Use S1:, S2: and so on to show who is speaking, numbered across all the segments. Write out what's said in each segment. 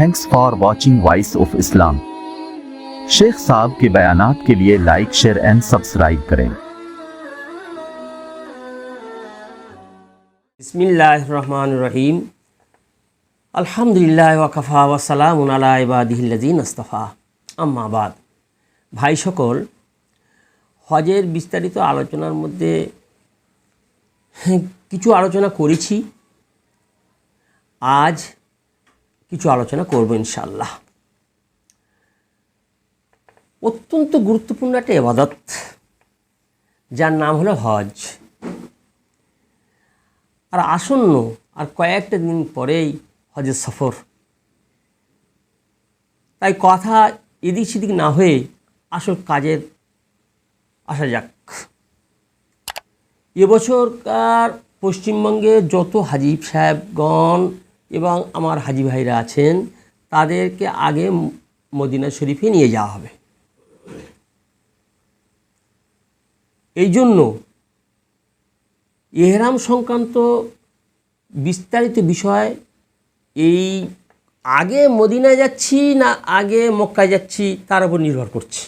S1: Thanks for watching voice of Islam. Sheikh साहब के बयानात के लिए लाइक, शेयर एंड सब्सक्राइब करें।
S2: बिस्मिल्लाहिर्रहमानिर्रहीम। अल्हम्दुलिल्लाह व कफ़ा व सलामुन अला इबादिहिल्लज़ीना इस्तफ़ा। अम्मा बाद। भाई সকল, হজের বিস্তারিত আলোচনার মধ্যে কিছু আলোচনা করেছি, আজ কিছু আলোচনা করব ইনশাআল্লাহ। অত্যন্ত গুরুত্বপূর্ণ একটা ইবাদত, যার নাম হলো হজ। আর আসন্ন আর কয়েকটা দিন পরেই হজের সফর। তাই কথা এদিক সেদিক না হয়ে আসল কাজের আসা যাক। এবছরকার পশ্চিমবঙ্গে যত হাজি সাহেবগণ এবং আমার হাজি ভাইরা আছেন, তাদেরকে আগে মদিনা শরীফে নিয়ে যাওয়া হবে। এই জন্য ইহরাম সংক্রান্ত বিস্তারিত বিষয়, এই আগে মদিনায় যাচ্ছি না আগে মক্কায় যাচ্ছি তার উপর নির্ভর করছে।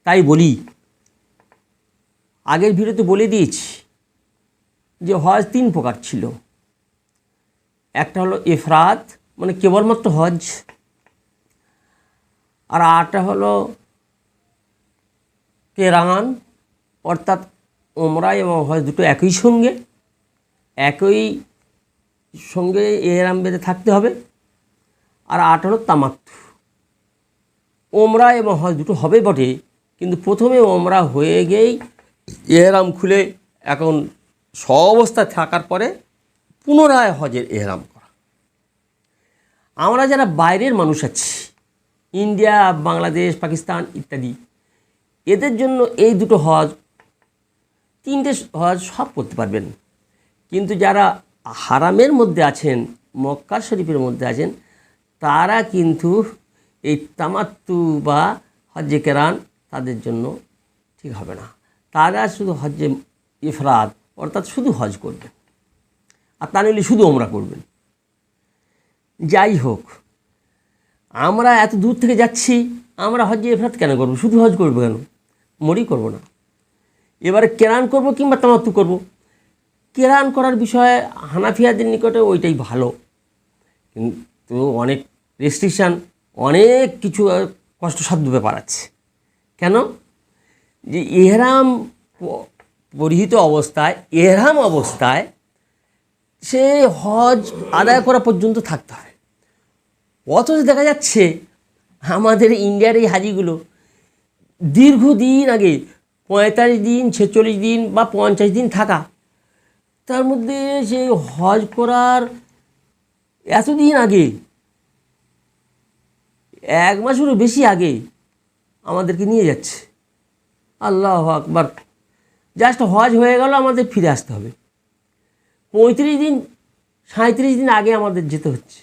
S2: তাই বলি, আগের ভিডিওতে বলে দিয়েছি যে হজ 3 প্রকার ছিল। একটা হলো ইফরাদ, মানে কেবলমাত্র হজ, আর আরেকটা হলো কেরান, অর্থাৎ ওমরা এবং হজ দুটো একই সঙ্গে ইহরাম বেঁধে থাকতে হবে। আর আরেকটা হলো তামাত্তু। ওমরা এবং হজ দুটো হবে বটে, কিন্তু প্রথমে ওমরা হয়ে গিয়েই ইহরাম খুলে এখন অবস্থায় থাকার পরে পুনরায় হজের ইহরাম করা। আমরা যারা বাইরের মানুষ আছি, ইন্ডিয়া, বাংলাদেশ, পাকিস্তান ইত্যাদি, এদের জন্য এই দুটো হজ, 3টে হজ সব করতে পারবেন। কিন্তু যারা হারামের মধ্যে আছেন, মক্কা শরীফের মধ্যে আছেন, তারা কিন্তু এই তামাত্তু বা হজ্জে কেরান তাদের জন্য ঠিক হবে না। তারা শুধু হজ্জে ইফরাদ, অর্থাৎ শুধু হজ করবেন, আর তা নিলে শুধু ওমরা করবেন। যাই হোক, আমরা এত দূর থেকে যাচ্ছি, আমরা হজ্জে ইফরাদ কেন করব? শুধু হজ করবো কেন? মরি করব না। এবারে কেরান করব কিংবা তামাত্তু করব। কেরান করার বিষয়ে হানাফিয়াদের নিকটে ওইটাই ভালো, কিন্তু অনেক রেস্ট্রিকশান, অনেক কিছু কষ্টসাধ্য ব্যাপার আছে। কেন? যে ইহরাম পরিহিত অবস্থায়, ইহরাম অবস্থায় সে হজ আদায় করা পর্যন্ত থাকতে হয়। অথচ দেখা যাচ্ছে আমাদের ইন্ডিয়ার এই হাজিগুলো দীর্ঘদিন আগে 45 দিন, 46 দিন বা 50 দিন থাকা, তার মধ্যে সে হজ করার এতদিন আগে, 1 মাসেরও বেশি আগে আমাদেরকে নিয়ে যাচ্ছে। আল্লাহু আকবার! জাস্ট হজ হয়ে গেল, আমাদের ফিরে আসতে হবে। 35 দিন, 37 দিন আগে আমাদের যেতে হচ্ছে।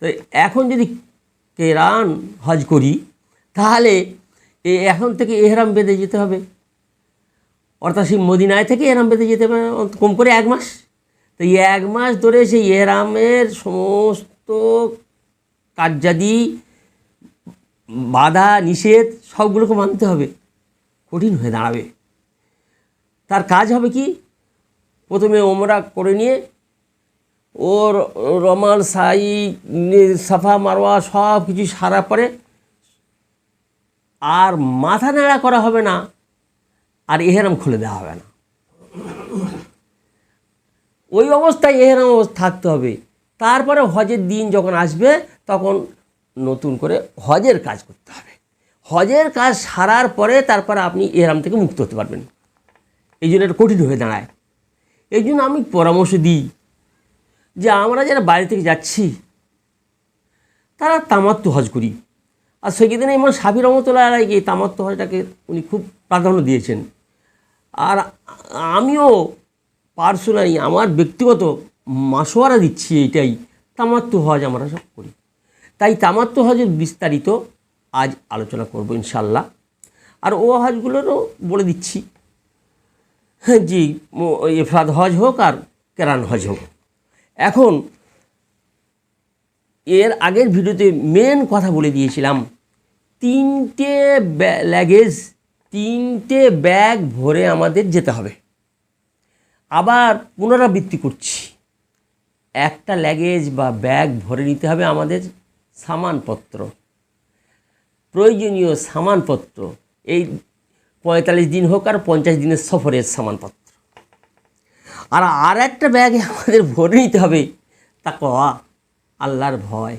S2: তো এখন যদি কেরান হজ করি, তাহলে এখন থেকে ইহরাম বেঁধে যেতে হবে, অর্থাৎ সেই মদিনায় থেকে ইহরাম বেঁধে যেতে হবে কম করে 1 মাস। তো এই 1 মাস ধরে সেই ইহরামের সমস্ত কার্যাদি, বাধা নিষেধ সবগুলোকে মানতে হবে। কঠিন হয়ে দাঁড়াবে। তার কাজ হবে কি? প্রথমে ওমরা করে নিয়ে ওর রমাল, সাই, সাফা, মারওয়া সব কিছু সারার পরে আর মাথা নাড়া করা হবে না, আর ইহরাম খুলে দেওয়া হবে না। ওই অবস্থায় ইহরাম থাকতে হবে। তারপরে হজের দিন যখন আসবে, তখন নতুন করে হজের কাজ করতে হবে। হজের কাজ সারার পরে তারপরে আপনি ইহরাম থেকে মুক্ত হতে পারবেন। এই জন্য এটা কঠিন হয়ে দাঁড়ায়। এই জন্য আমি পরামর্শ দিই যে আমরা যারা বাইরে থেকে যাচ্ছি, তারা তামাত্তু হজ করি। আর সেদিন ইমাম শাফি রহমতুল্লাহ আলাইহি তামাত্তু হজটাকে উনি খুব প্রাধান্য দিয়েছেন। আর আমিও পার্সোনালি আমার ব্যক্তিগত মাসোয়ারা দিচ্ছি এইটাই, তামাত্তু হজ আমরা সব করি। তাই তামাত্তু হজের বিস্তারিত আজ আলোচনা করব ইনশাল্লাহ। আর ও হজগুলোরও বলে দিচ্ছি, জি, ইফরাদ হজ হোক আর কেরান হজ হোক। এখন এর আগের ভিডিওতে মেন কথা বলে দিয়েছিলাম, 3টে লাগেজ, 3টে ব্যাগ ভরে আমাদের যেতে হবে। আবার পুনরাবৃত্তি করছি, একটা লাগেজ বা ব্যাগ ভরে নিতে হবে আমাদের সামানপত্র, প্রয়োজনীয় সামানপত্র, এই 45 দিন হোক আর 50 দিনের সফরের সামানপত্র। আর একটা ব্যাগে আমাদের ভরে নিতে হবে তাকওয়া, আল্লাহর ভয়।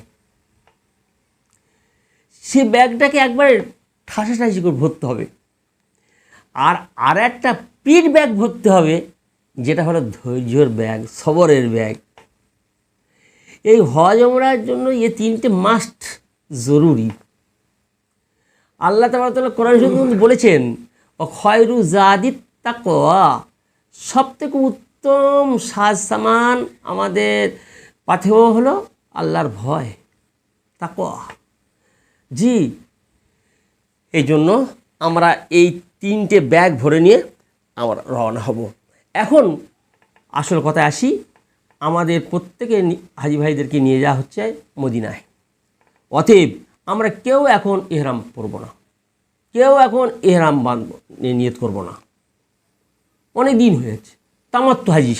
S2: সে ব্যাগটাকে একবারে ঠাসাঠাসি করে ভরতে হবে। আর একটা পিঠ ব্যাগ ভরতে হবে, যেটা হলো ধৈর্যর ব্যাগ, সবরের ব্যাগ। এই হজ ওমরার জন্য এই 3টে মাস্ট জরুরি। আল্লাহ তাআলা কোরআন শরীফে বলেছেন, খয়রু জাদিত তাকওয়া, সবথেকে উত্তম সাজ সামান আমাদের পাথেয় হলো আল্লাহর ভয়, তাকওয়া। জি, এই জন্য আমরা এই 3টে ব্যাগ ভরে নিয়ে আমরা রওনা হব। এখন আসল কথায় আসি, আমাদের প্রত্যেকে হাজি ভাইদেরকে নিয়ে যাওয়া হচ্ছে মদিনায়। অতএব আমরা কেউ এখন ইহরাম পরব না, কেউ এখন ইহরাম নিয়ত করব না। অনেক দিন হয়েছে। তামাত্তু হাজি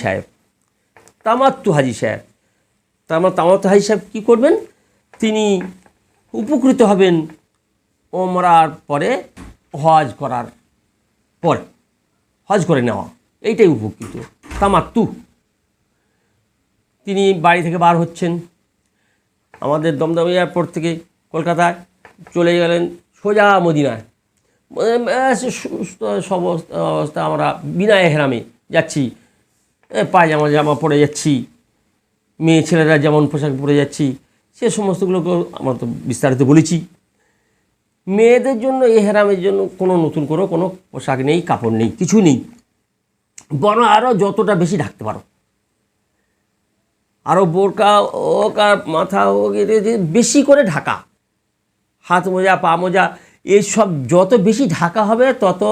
S2: সাহেব কী করবেন? তিনি উপকৃত হবেন ওমরার পরে, হজ করার পর, হজ করে নেওয়া, এইটাই উপকৃত তামাত্তু। তিনি বাড়ি থেকে বার হচ্ছেন, আমাদের দমদম এয়ারপোর্ট থেকে কলকাতায় চলে গেলেন সোজা মদিনায়। সব অবস্থা আমরা বিনা এহরামে যাচ্ছি, পায়জামা জামা পরে যাচ্ছি, মেয়ে ছেলেরা যেমন পোশাক পরে যাচ্ছি, সে সমস্তগুলোকে আমরা তো বিস্তারিত বলেছি। মেয়েদের জন্য এহরামের জন্য কোনো নতুন কোনো পোশাক নেই, কাপড় নেই, কিছু নেই। বরং আরও যতটা বেশি ঢাকতে পারো, আরও বোরকা হোক আর মাথা হোক, বেশি করে ঢাকা, হাত মোজা পা মোজা এইসব যত বেশি ঢাকা হবে তত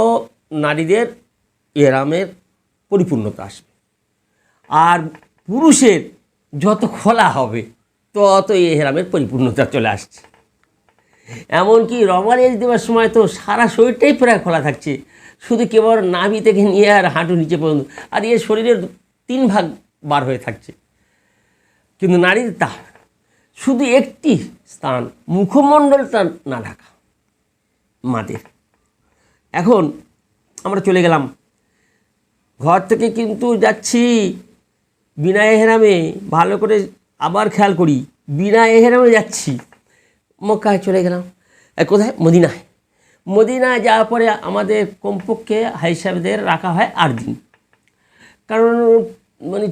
S2: নারীদের এহরামের পরিপূর্ণতা আসবে। আর পুরুষের যত খোলা হবে তত এহরামের পরিপূর্ণতা চলে আসছে। এমনকি রমাল এজ দেওয়ার সময় তো সারা শরীরটাই প্রায় খোলা থাকছে, শুধু কেবল নাভি থেকে নিয়ে আর হাঁটু নিচে পর্যন্ত, আর এর শরীরের 3 ভাগ বার হয়ে থাকছে। কিন্তু নারীর তা শুধু একটি স্থান, মুখমণ্ডলটা না ঢাকা মাদের। এখন আমরা চলে গেলাম ঘর থেকে, কিন্তু যাচ্ছি বিনা এহরামে। ভালো করে আবার খেয়াল করি, বিনা এহরামে যাচ্ছি। মক্কায় চলে গেলাম, কোথায়? মদিনায় যাওয়ার পরে আমাদের কমপক্ষে হাই সাহেবদের রাখা হয় 8 দিন। কারণ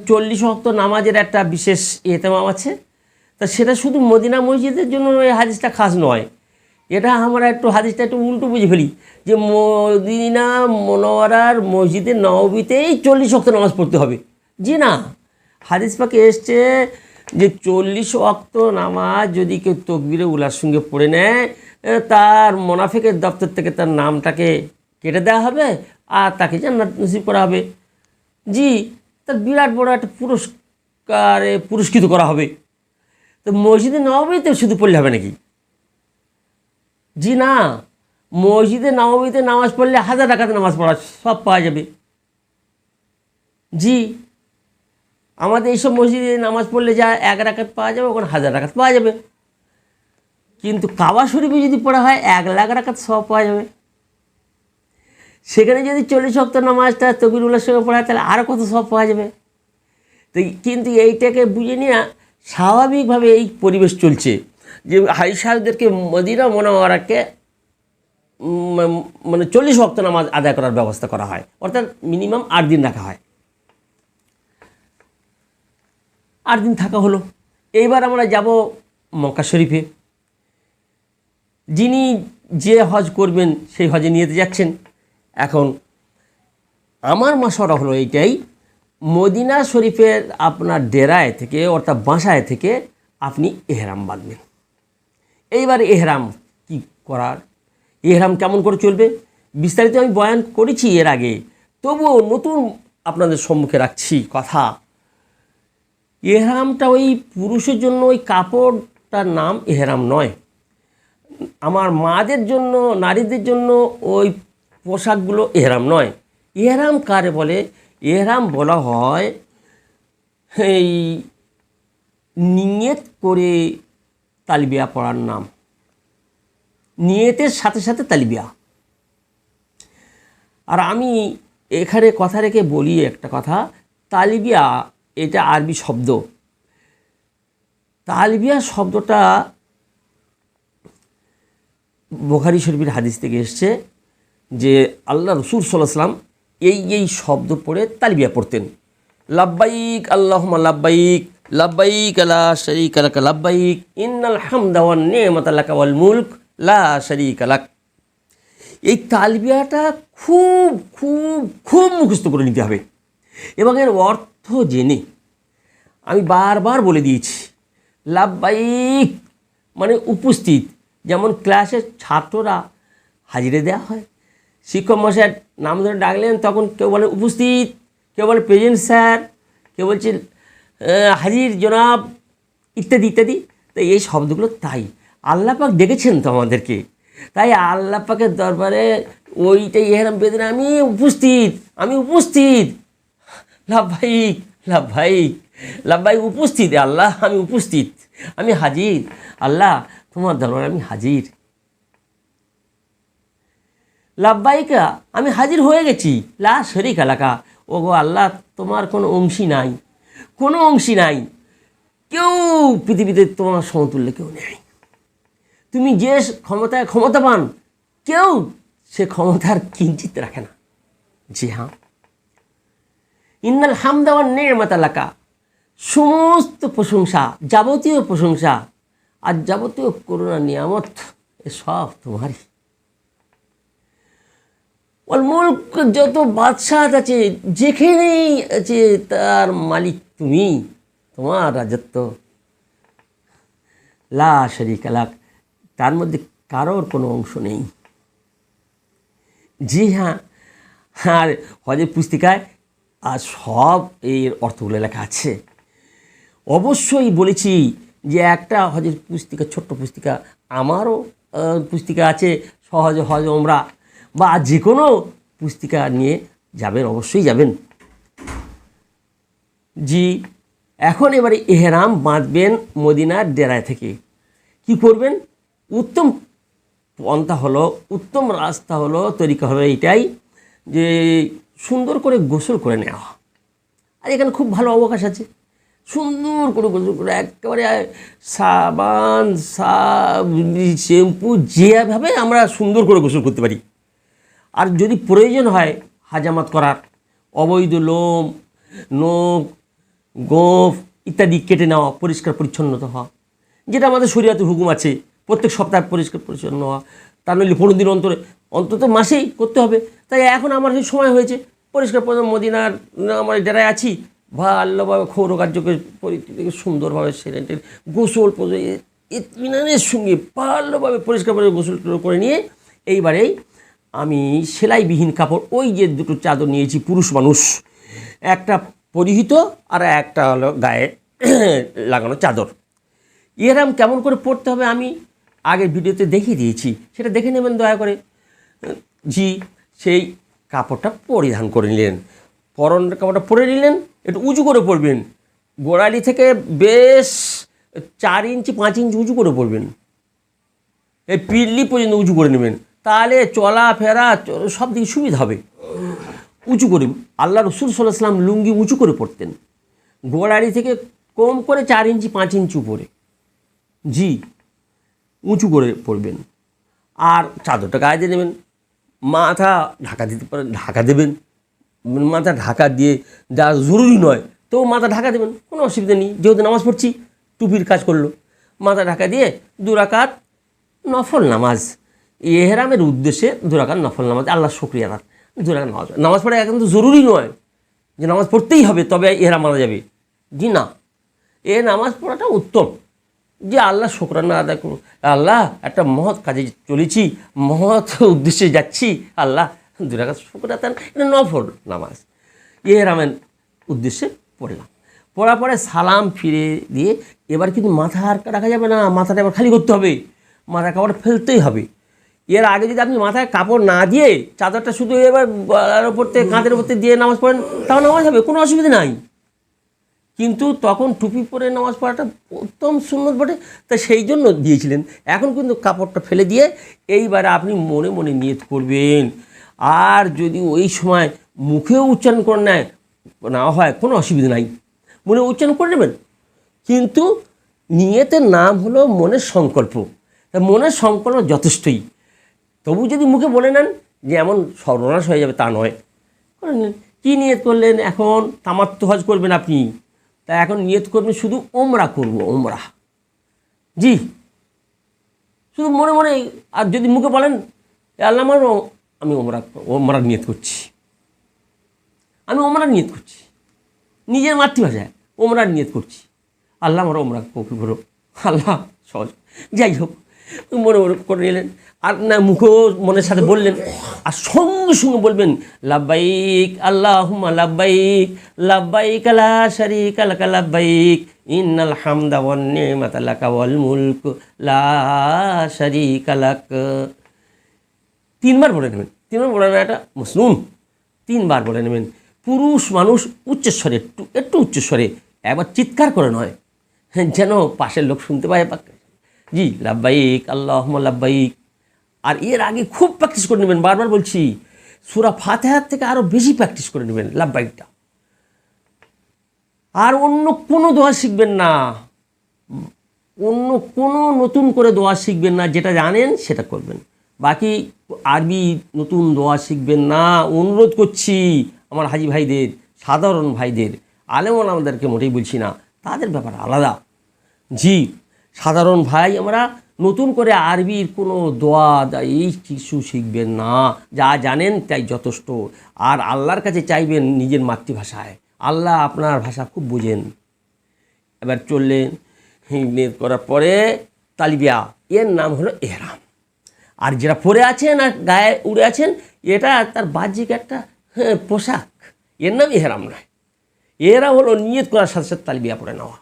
S2: 40 ওয়াক্ত নামাজের একটা বিশেষ এহতেমাম আছে, তা সেটা শুধু মদিনা মসজিদের জন্য এই হাদিসটা খাস নয়। এটা আমরা হাদিসটা একটু উল্টো বুঝে ফেলি, যে মদিনা মুনাওয়ারার মসজিদে নববীতেই 40 ওয়াক্ত নামাজ পড়তে হবে। জি না, হাদিস পাকে এসছে যে 40 ওয়াক্ত নামাজ যদি কেউ তাকবীরে উলার সঙ্গে পড়ে নেয়, তার মুনাফিকের দপ্তর থেকে তার নামটাকে কেটে দেওয়া হবে আর তাকে জান্নাত নসিব করা হবে। জি, তার বিরাট বড় একটা পুরস্কারে পুরস্কৃত করা হবে। তো মসজিদে নববীতে শুধু পড়লে হবে নাকি? জি না, মসজিদে নববীতে নামাজ পড়লে 1000 রাকাত নামাজ পড়া সব পাওয়া যাবে। জি, আমাদের এইসব মসজিদে নামাজ পড়লে যা 1 রাকাত পাওয়া যাবে, ওখানে 1000 রাকাত পাওয়া যাবে। কিন্তু কাবা শরীফে যদি পড়া হয় 1,00,000 রাকাত সব পাওয়া যাবে। সেখানে যদি 40 ওয়াক্ত নামাজটা তাকবীরুল্লাহর সঙ্গে পড়া হয়, তাহলে আরও কত সব পাওয়া যাবে। তো কিন্তু এইটাকে বুঝে নিয়ে স্বাভাবিকভাবে এই পরিবেশ চলছে যে হাই সাহেবদেরকে মদিনা মুনাওয়ারাকে 40 ওয়াক্ত নামাজ আদায় করার ব্যবস্থা করা হয়, অর্থাৎ মিনিমাম 8 দিন রাখা হয়। 8 দিন থাকা হলো। এইবার আমরা যাব মক্কা শরীফে। যিনি যে হজ করবেন সেই হজে নিতে যাচ্ছেন। এখন আমার মাসরা হলো এইটাই, মদিনা শরীফের আপনার ডেরায় থেকে, অর্থাৎ বাসায় থেকে আপনি এহরাম বাঁধবেন। এইবার এহরাম কি করার, এহরাম কেমন করে চলবে বিস্তারিত আমি বয়ান করেছি এর আগে, তবুও নতুন আপনাদের সম্মুখে রাখছি কথা। এহরামটা ওই পুরুষের জন্য ওই কাপড় পোশাকটার নাম এহরাম নয়। আমার মাদের জন্য, নারীদের জন্য ওই পোশাকগুলো এহরাম নয়। এহরাম কারে বলে? এহরাম বলা হয় এই নিয়ত করে তালবিয়া পড়ার নাম। নিয়তের সাথে সাথে তালবিয়া। আর আমি এখানে কথা রেখে বলি একটা কথা, তালবিয়া এটা আরবি শব্দ। তালবিয়া শব্দটা বুখারী শরীফের হাদিস থেকে এসছে যে আল্লাহ রসুল সাল্লাল্লাহু আলাইহি ওয়াসাল্লাম এই শব্দ পড়ে তালবিয়া পড়তেন। লাব্বাইক আল্লাহুম্মা লাব্বাইক, লাব্বাইক লা শারীকা লাক লাব্বাইক, ইন্নাল হামদা ওয়ান নি'মাতা লাকা ওয়াল মুলক লা শারীকা লাক। এই তালবিয়াটা খুব খুব খুব মুখস্থ করে নিতে হবে এবং এর অর্থ জেনে। আমি বারবার বলে দিয়েছি, লাব্বাইক মানে উপস্থিত। যেমন ক্লাসের ছাত্ররা হাজিরে দেওয়া হয়, শিক্ষক মশাই নাম ধরে ডাকলেন, তখন কেউ বলে উপস্থিত, কেউ বলে প্রেজেন্ট স্যার, কেউ বলছে হাজির জনাব, ইত্যাদি ইত্যাদি। তো এই শব্দগুলো তাই আল্লাহ পাক ডেকেছেন তো আমাদেরকে, তাই আল্লাহ পাকের দরবারে ওইটাই এহরাম বেঁধে আমি উপস্থিত, আমি উপস্থিত, লাব্বাইক লাব্বাইক লাব্বাইক, উপস্থিত আল্লাহ, আমি উপস্থিত, আমি হাজির, আল্লাহ তোমার দরবারে আমি হাজির। লাব্বাইকা আমি হাজির হয়ে গেছি, লা শারীকা লাকা, ও গো আল্লাহ তোমার কোনো অংশী নাই, কোনো অংশী নাই, কেউ পৃথিবীতে তোমার সমতুল্য কেউ নেই। তুমি যে ক্ষমতায় ক্ষমতাবান, কেউ সে ক্ষমতার কিঞ্চিত রাখে না। জি হ্যাঁ, ইন্নাল হামদা ওয়ান নি'মাতা লাকা, সমস্ত প্রশংসা, যাবতীয় প্রশংসা আর যাবতীয় করুণা নিয়ামত এ সব তোমারই। ওয়াল মুলক, যত বাদশাহ আছে যেখানেই আছে তার মালিক তুমি, তোমার রাজত্ব। লা শারীকা লাক, তার মধ্যে কারোর কোনো অংশ নেই। জি হ্যাঁ, আর হজের পুস্তিকায় আর সব এর অর্থগুলো লেখা আছে। অবশ্যই বলেছি যে একটা হজের পুস্তিকা, ছোট্ট পুস্তিকা, আমারও পুস্তিকা আছে সহজ হজ ওমরা, বা যে কোনো পুস্তিকা নিয়ে যাবেন, অবশ্যই যাবেন। জি, এখন এবারে এহরাম বাঁধবেন মদিনার ডেরায় থেকে। কি করবেন? উত্তম পন্থা হলো, উত্তম রাস্তা হলো, তরিকা হলো এইটাই যে সুন্দর করে গোসল করে নেওয়া। আর এখানে খুব ভালো অবকাশ আছে, সুন্দর করে গোসল করে একেবারে সাবান শ্যাম্পু যেভাবে আমরা সুন্দর করে গোসল করতে পারি। আর যদি প্রয়োজন হয় হাজামাত করার, অবৈধ লোম, নখ, গোঁফ ইত্যাদি কেটে নেওয়া, পরিষ্কার পরিচ্ছন্নতা হওয়া, যেটা আমাদের শরীয়তে হুকুম আছে, প্রত্যেক সপ্তাহে পরিষ্কার পরিচ্ছন্ন হওয়া, তা নইলে 15 দিন অন্তরে, অন্তত মাসেই করতে হবে। তাই এখন আমার সেই সময় হয়েছে, পরিষ্কার পরিচ্ছন্ন মদিনার আমার ডেরায় আছি, ভালোভাবে ক্ষৌরকার্যকে সুন্দরভাবে সেরেন্টের গোসল ইতমিনানের সঙ্গে ভালোভাবে পরিষ্কার করে গোসল করে নিয়ে এইবারেই আমি সেলাইবিহীন কাপড়, ওই যে দুটো চাদর নিয়েছি পুরুষ মানুষ, একটা পরিহিত আর একটা হলো গায়ে লাগানো চাদর। ইহরাম কেমন করে পড়তে হবে আমি আগের ভিডিওতে দেখিয়ে দিয়েছি, সেটা দেখে নেবেন দয়া করে। জি, সেই কাপড়টা পরিধান করে নিলেন, পরনের কাপড়টা পরে নিলেন, একটু উঁচু করে পরবেন, গোড়ালি থেকে বেশ 4 ইঞ্চি 5 ইঞ্চি উঁচু করে পরবেন, এই পিল্লি পর্যন্ত উঁচু করে নেবেন, তাহলে চলাফেরা সব দিকে সুবিধা হবে। উঁচু করে, আল্লাহ রসুল সাল্লাল্লাহু আলাইহি ওয়াসাল্লাম লুঙ্গি উঁচু করে পরতেন, গোড়ালি থেকে কম করে 4 ইঞ্চি 5 ইঞ্চি উপরে। জি, উঁচু করে পরবেন, আর চাদরটা গায়ে দিয়ে নেবেন, মাথা ঢাকা দিতে পারেন ঢাকা দেবেন, মাথা ঢাকা দিয়ে যা জরুরি নয় তো মাথা ঢাকা দেবেন, কোনো অসুবিধা নেই। যেহেতু নামাজ পড়ছি, টুপির কাজ করলো, মাথা ঢাকা দিয়ে 2 রাকাত নফল নামাজ, এহরামের উদ্দেশ্যে 2 রাকাত নফল নামাজ, আল্লাহ শুকরিয়া আদায় 2 রাকাত নামাজ পড়া এখন তো জরুরি নয় যে নামাজ পড়তেই হবে তবে এহরাম মারা যাবে। জি না, এ নামাজ পড়াটা উত্তম, যে আল্লাহ শুকরানা আদায় করুন, আল্লাহ একটা মহৎ কাজে চলেছি, মহৎ উদ্দেশ্যে যাচ্ছি, আল্লাহ 2 রাকাত শুকর আদায়, এটা নফল নামাজ এহরামের উদ্দেশ্যে পড়লাম। পড়ার পরে সালাম ফিরে দিয়ে এবার কিন্তু মাথা আর রাখা যাবে না, মাথাটা এবার খালি করতে হবে, মাথার কাপড় ফেলতেই হবে। এর আগে যদি আপনি মাথায় কাপড় না দিয়ে চাদরটা শুধু এবার গলার ওপর থেকে কাঁধের ওপর দিয়ে নামাজ পড়েন, তাও নামাজ হবে, কোনো অসুবিধা নাই। কিন্তু তখন টুপি পরে নামাজ পড়াটা উত্তম সুন্নত বটে, তা সেই জন্য দিয়েছিলেন। এখন কিন্তু কাপড়টা ফেলে দিয়ে এইবারে আপনি মনে মনে নিয়ত করবেন। আর যদি ওই সময় মুখেও উচ্চারণ করে না হয় কোনো অসুবিধা নাই, মনে উচ্চারণ করে নেবেন। কিন্তু নিয়তের নাম হলো মনের সংকল্প, মনের সংকল্প যথেষ্টই। তবু যদি মুখে বলে নেন যে এমন সর্বনাশ হয়ে যাবে তা নয়, করে নিন। কী নিয়ত করলেন? এখন তামাত্তু হজ করবেন আপনি, তা এখন নিয়ত করবেন শুধু ওমরা করব, ওমরা। জি, শুধু মনে মনে। আর যদি মুখে বলেন আল্লাহ আমার আমি ওমরার নিয়ত করছি, আমি ওমরার নিয়ত করছি, নিজের মাতৃভাষায় ওমরার নিয়ত করছি, আল্লাহ আমার ওমরা কবুল করো, আল্লাহ সহজ। যাই হোক, মনে মনে করে নিলেন। আর না মুখেও মনের সাথে বললেন, আর সঙ্গে সঙ্গে বলবেন লাব্বাইক আল্লাহুম্মা লাব্বাইক, লাব্বাইক লা শারীকা লাকা লাব্বাইক, ইন্নাল হামদা ওয়ান নি'মাতা লাকা ওয়াল মুলক লা শারীকা লাক। 3 বার বলে নেবেন। 3 বার বলে নেওয়াটা মসনুন, 3 বার বলে নেবেন। পুরুষ মানুষ উচ্চস্বরে, একটু উচ্চস্বরে, একবার চিৎকার করে নয়, যেন পাশের লোক শুনতে পায়। জি, লাব্বাইক আল্লাহুম্মা লাব্বাইক। আর এর আগে খুব প্র্যাকটিস করে নেবেন, বারবার বলছি, সূরা ফাতিহার থেকে আরও বেশি প্র্যাকটিস করে নেবেন লাব্বাইকটা। আর অন্য কোনো দোয়া শিখবেন না, অন্য কোনো নতুন করে দোয়া শিখবেন না, যেটা জানেন সেটা করবেন। বাকি আরবি নতুন দোয়া শিখবেন না, অনুরোধ করছি আমার হাজি ভাইদের, সাধারণ ভাইদের, আলেম ওলামাদেরকে মোটেই বলছি না, তাদের ব্যাপার আলাদা। জি, সাধারণ ভাই আমরা নতুন করে আরবির কোনো দোয়া এই কিছু শিখবেন না, যা জানেন তাই যথেষ্ট। আর আল্লাহর কাছে চাইবেন নিজের মাতৃভাষায়, আল্লাহ আপনার ভাষা খুব বোঝেন। এবার চললেন, নিয়ত করার পরে তালবিয়া, এর নাম হলো এহরাম। আর যেটা পরে আছেন আর গায়ে উড়ে আছেন, এটা তার বাহ্যিক একটা পোশাক, এর নাম এহরাম নয়। এহরাম হলো নিয়ত করার সাথে সাথে তালবিয়া পড়ে নেওয়া।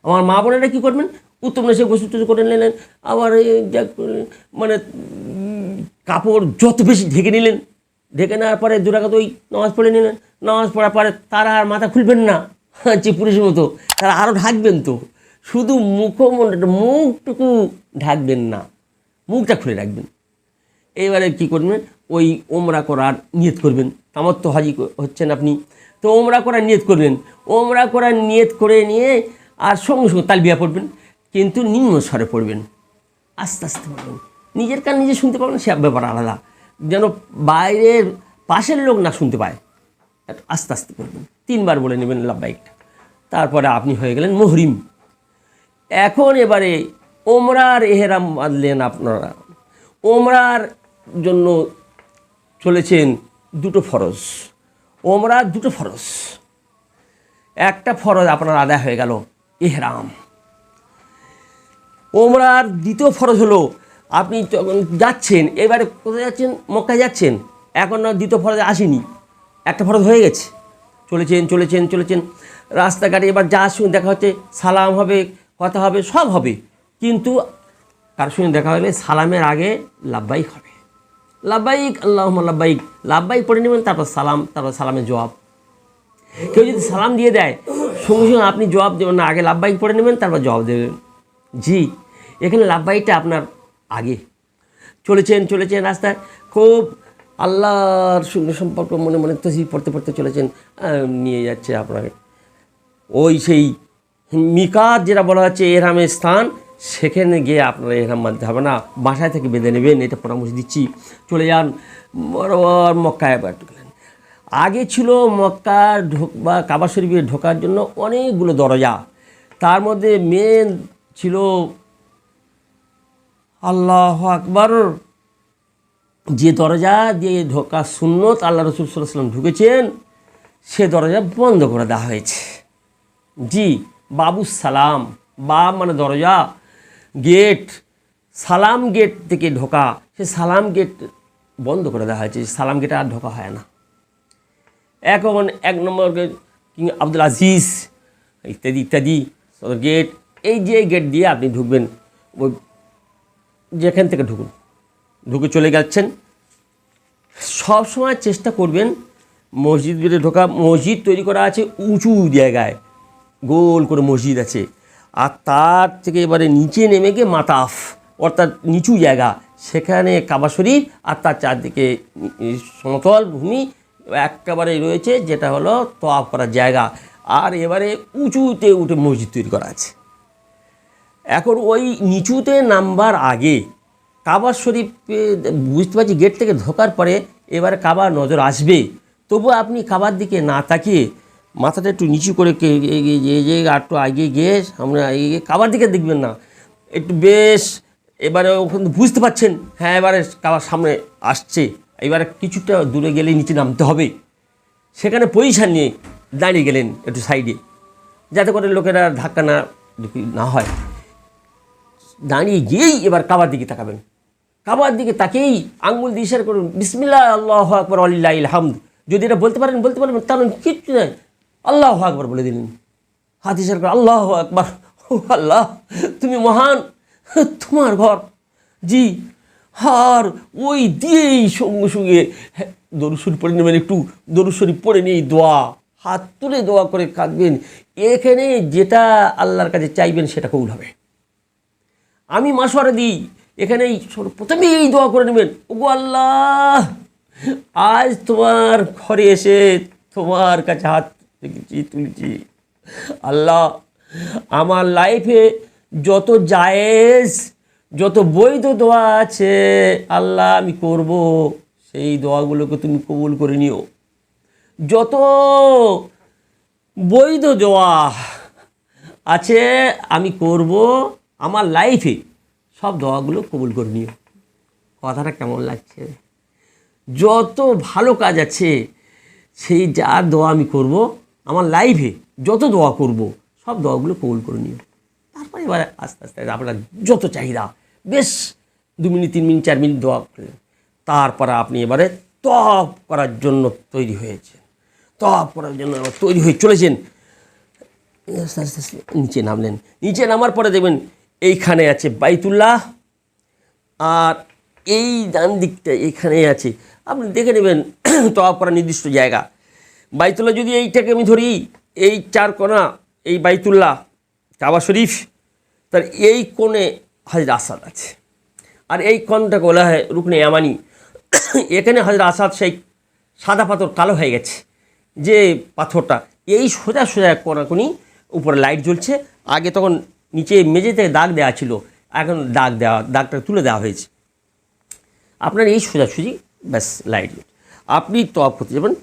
S2: আমার মা বোনেরা কী করবেন, উত্তম নেশে গোসল টোসল করে নিলেন, আবার মানে কাপড় যত বেশি ঢেকে নিলেন, ঢেকে নেওয়ার পরে 2 রাকাত ওই নামাজ পড়ে নিলেন। নামাজ পড়ার পরে তারা আর মাথা খুলবেন না, যে পুরুষের মতো, তারা আরও ঢাকবেন। তো শুধু মুখটুকু ঢাকবেন না, মুখটা খুলে রাখবেন। এইবারে কী করবেন, ওই ওমরা করার নিয়ত করবেন। তামাত্তু হাজি হচ্ছেন আপনি, তো ওমরা করার নিয়ত করবেন। ওমরা করার নিয়ত করে নিয়ে আর সঙ্গে সঙ্গে তালবিয়া পড়বেন, কিন্তু নিম্ন স্বরে পড়বেন, আস্তে আস্তে পড়বেন। নিজের কান নিজে শুনতে পাবেন, সে ব্যাপার আলাদা, যেন বাইরের পাশের লোক না শুনতে পায়। আস্তে আস্তে পড়বেন, 3 বার বলে নেবেন লাব্বাইকটা। তারপরে আপনি হয়ে গেলেন মুহরিম। এখন এবারে ওমরার এহরাম বাঁধলেন আপনারা। ওমরার জন্য চলেছেন 2টো ফরজ, ওমরার 2টো ফরজ। একটা ফরজ আপনার আদায় হয়ে গেল, এহরাম। ওমরার 2য় ফরজ হলো, আপনি যখন যাচ্ছেন, এবারে কোথায় যাচ্ছেন, মক্কায় যাচ্ছেন, এখন 2য় ফরজে আসেনি, একটা ফরজ হয়ে গেছে। চলেছেন রাস্তাঘাটে, এবার যার সঙ্গে দেখা হচ্ছে, সালাম হবে, কথা হবে, সব হবে, কিন্তু কার সঙ্গে দেখা হলে সালামের আগে লাব্বাইক হবে। লাব্বাইক আল্লাহুম্মা লাব্বাইক, লাব্বাইক পড়ে নেবেন, তারপর সালাম, তারপর সালামের জবাব। কেউ যদি সালাম দিয়ে দেয়, সঙ্গে সঙ্গে আপনি জবাব দেবেন না, আগে লাব্বাইক পড়ে নেবেন, তারপর জবাব দেবেন। জি, এখানে লাব্বাইকটা আপনার আগে। চলেছেন রাস্তায়, খুব আল্লাহর সঙ্গে সম্পর্ক মনে মনে তসবিহ পড়তে পড়তে চলেছেন, নিয়ে যাচ্ছে আপনাকে ওই সেই মিকাত, যেটা বলা হচ্ছে এহরামের স্থান, সেখানে গিয়ে আপনারা এহরাম বাঁধতে হবে না, বাসায় থেকে বেঁধে নেবেন, এটা পরামর্শ দিচ্ছি। চলে যান বরাবর মক্কায় ঢুকলেন। আগে ছিল মক্কা বা কাবা শরীফে ঢোকার জন্য অনেকগুলো দরজা, তার মধ্যে মেন ছিল আল্লাহু আকবার, যে দরজা দিয়ে ঢোকা সুন্নত, আল্লাহ রাসূল সাল্লাল্লাহু আলাইহি ওয়াসাল্লাম ঢুকেছেন, সে দরজা বন্ধ করে দেওয়া হয়েছে। জি, বাবুস সালাম, বাব মানে দরজা, গেট, সালাম গেট থেকে ঢোকা, সে সালাম গেট বন্ধ করে দেওয়া হয়েছে, সালাম গেটে আর ঢোকা হয় না। 1 নম্বর গেট কিং আব্দুল আজিজ, ইত্যাদি ইত্যাদি সদর গেট, এই যে গেট দিয়ে আপনি ঢুকবেন, ওই যেখান থেকে ঢুকে চলে যাচ্ছেন। সব সময় চেষ্টা করবেন মসজিদ ভিতরে ঢোকা। মসজিদ তৈরি করা আছে উঁচু জায়গায়, গোল করে মসজিদ আছে, আর তার থেকে এবারে নিচে নেমে গিয়ে মাতাফ অর্থাৎ নিচু জায়গা, সেখানে কাবা শরীফ, আর তার চারদিকে সমতল ভূমি একেবারে রয়েছে, যেটা হলো তওয়াফ করার জায়গা। আর এবারে উঁচুতে উঠে মসজিদ তৈরি করা আছে। এখন ওই নিচুতে নামবার আগে কাবা শরীফ বুঝতে পারছি গেট থেকে ঢোকার পরে এবারে কাবার নজর আসবে, তবু আপনি কাবার দিকে না তাকিয়ে মাথাটা একটু নিচু করে একটু এগিয়ে গিয়ে আমরা এগিয়ে কাবার দিকে দেখবেন না, একটু বেশ এবারে ওখানে বুঝতে পারছেন হ্যাঁ এবারে কাবার সামনে আসছে, এবারে কিছুটা দূরে গেলে নিচে নামতে হবে, সেখানে পজিশান নিয়ে দাঁড়িয়ে গেলেন একটু সাইডে, যাতে করে লোকেরা ধাক্কা না হয়। দাঁড়িয়ে গিয়েই এবার কাবার দিকে তাকাবেন, কাবার দিকে তাকেই আঙ্গুল দিয়ে ইশারা করুন, বিসমিল্লাহ আল্লাহু আকবার ওয়ালিল্লাহিল হামদ। যদি এটা বলতে পারেন তাহলে কিচ্ছু নয়, আল্লাহু আকবার বলে দিলেন, হাত ইশারা করে আল্লাহু আকবার। ও আল্লাহ তুমি মহান, তোমার ঘর। জি, আর ওই দিয়েই সঙ্গে সঙ্গে দরুদ শরীফ পড়ে নেবেন, একটু দরুদ শরীফ পড়ে নিয়েই দোয়া, হাত তুলে দোয়া করে কাঁদবেন। এখানে যেটা আল্লাহর কাছে চাইবেন সেটা কবুল হবে। আমি মাসওয়ারা দিই, এখানেই প্রথমেই এই দোয়া করে নেবেন, ওগো আল্লাহ আজ তোমার ঘরে এসে তোমার কাছে হাত তুলছি। আল্লাহ আমার লাইফে যত জায়েজ যত বৈধ দোয়া আছে আল্লাহ আমি করব, সেই দোয়াগুলোকে তুমি কবুল করে নিও। যত বৈধ দোয়া আছে আমি করব আমার লাইফে, সব দোয়াগুলো কবুল করে নিও। কথাটা কেমন লাগছে? যত ভালো কাজ আছে সেই যার দোয়া আমি করব, আমার লাইফে যত দোয়া করব সব দোয়াগুলো কবুল করে নিও। তারপরে এবার আস্তে আস্তে আপনার যত চাহিদা, বেশ 2 মিনিট 3 মিনিট 4 মিনিট দোয়া করলেন, তারপরে আপনি এবারে তওয়াফ করার জন্য তৈরি হয়েছেন, তওয়াফ করার জন্য তৈরি হয়ে চলেছেন। আস্তে আস্তে আস্তে নিচে নামলেন, নিচে নামার পরে দেখবেন এইখানে আছে বাইতুল্লাহ, আর এই ডান দিকটা এখানে আছে, আপনি দেখে নেবেন তওয়াফ করার নির্দিষ্ট জায়গা। বাইতুল্লাহ যদি এইটাকে আমি ধরি, এই 4 কোণা এই বাইতুল্লাহ কাবা শরীফ, তার এই কোণে হজরত আসাদ আছে, আর এই কোণটাকে বলা হয় রুকনে ইয়ামানি। এখানে হজরত আসাদ সেই সাদা পাথর কালো হয়ে গেছে যে পাথরটা, এই সোজা সোজা কোণাকুনি উপরে লাইট জ্বলছে। আগে তখন নিচে মেঝেতে দাগ দেওয়া ছিল, এখন দাগটা তুলে দেওয়া হয়েছে। আপনার এই সোজাসুজি ব্যাস লাইট, আপনি তওয়াফ করতে যাবেন।